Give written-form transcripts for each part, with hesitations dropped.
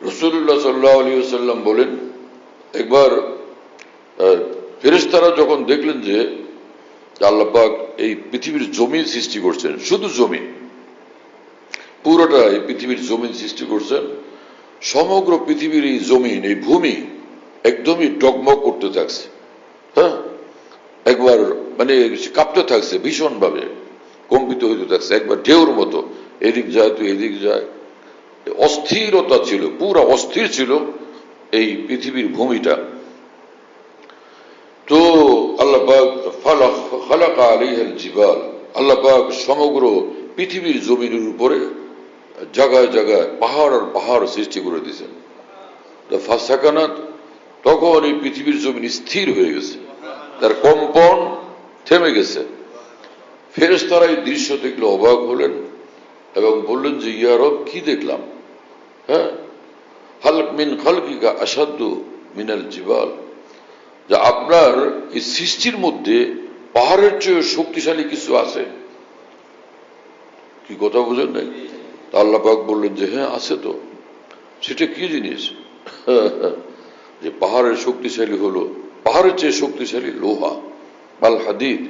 রাসূলুল্লাহ সাল্লাল্লাহু আলাইহি ওয়াসাল্লাম বলেন, একবার ফেরেশতারা যখন দেখলেন যে আল্লাহ পাক এই পৃথিবীর জমিন সৃষ্টি করছেন, শুধু জমিন, পুরোটা এই পৃথিবীর জমিন সৃষ্টি করছেন, সমগ্র পৃথিবীর এই জমিন, এই ভূমি একদমই ডগমগ করতে থাকছে, হ্যাঁ, একবার মানে কাঁপতে থাকছে, ভীষণ ভাবে কম্পিত হইতে থাকছে, একবার ঢেউর মতো এদিক যায় তো এদিক যায়, অস্থিরতা ছিল, পুরা অস্থির ছিল এই পৃথিবীর ভূমিটা। তো আল্লাহ পাক খালাকা আলাইহাল জিবাল, আল্লাহ পাক সমগ্র পৃথিবীর জমিনের উপরে জায়গায় জায়গায় পাহাড় আর পাহাড় সৃষ্টি করে দিয়েছেন। ফাসাকানাত, তখন এই পৃথিবীর জমিন স্থির হয়ে গেছে, তার কম্পন থেমে গেছে। ফেরেশতারা এই দৃশ্য দেখলে অবাক হলেন এবং বললেন যে ইয়া রব, কি দেখলাম? হ্যাঁ, হালক মিন খালকিকা আসাদ্দু মিনাল জিবাল, যে আপনার এই সৃষ্টির মধ্যে পাহাড়ের চেয়ে শক্তিশালী কিছু আছে কি? কথা বুঝেন নাই? আল্লাহ পাক বললেন যে হ্যাঁ আছে তো। সেটা কি জিনিস? যে পাহাড়ের শক্তিশালী হলো, পাহাড়ের চেয়ে শক্তিশালী লোহা, আল হাদিদ।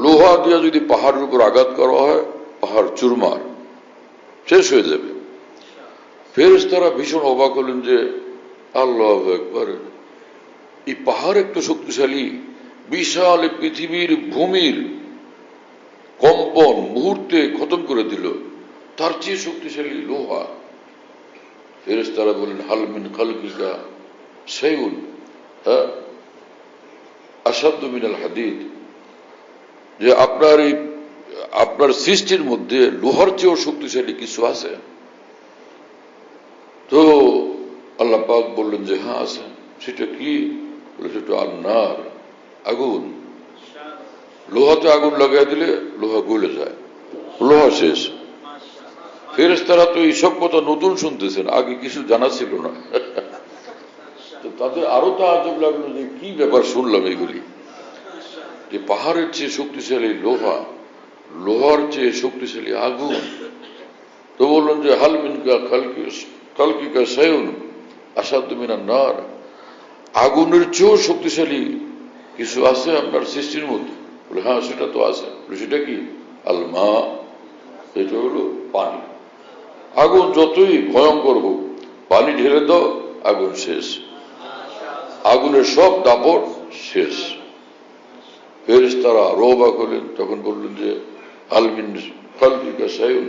লোহা দিয়ে যদি পাহাড়ের উপর আঘাত করা হয়, পাহাড় চুরমার, শেষ হয়ে যাবে। ফেরেশতারা ভীষণ অবাক হলেন যে আল্লাহু আকবার, এই পাহাড় একটু শক্তিশালী, বিশাল পৃথিবীর ভূমির কম্পন মুহূর্তে খতম করে দিল, তার চেয়ে শক্তিশালী লোহা। ফেরেশতারা বলেন হাল মিন খালকিকা শাইউন আসাদ্দু মিনাল হাদিদ, যে আপনার সৃষ্টির মধ্যে লোহার চেয়েও শক্তিশালী কিছু আছে? তো আল্লাহ পাক বললেন যে হ্যাঁ আছে। সেটা কি? বলে সেটা আন্নার, আগুন। লোহাতে আগুন লাগাই দিলে লোহা গলে যায়, লোহা শেষ। ফেরেশতারা তো এইসব কথা নতুন শুনতেছেন, আগে কিছু জানা ছিল না। তো তাদের আরো তাআজ্জুব লাগলো যে কি ব্যাপার শুনলাম এগুলি, যে পাহাড়ের চেয়ে শক্তিশালী লোহা, লোহার চেয়ে শক্তিশালী আগুন। তো বললেন যে হাল মিনকা খালকিকা শাইউন আসাদ্দু মিনান নার, আগুনের চেয়েও শক্তিশালী কিছু আছে আপনার সৃষ্টির মধ্যে? বলে হ্যাঁ সেটা তো আছে। সেটা কি? আল মা, এটা হলো পানি। আগুন যতই ভয়ঙ্কর হোক, পানি ঢেলে দাও, আগুন শেষ, আগুনের সব দাপট শেষ। ফেরেশতারা আরো অবাক হলেন, তখন বললেন যে হাল মিন খালকিকা শাইউন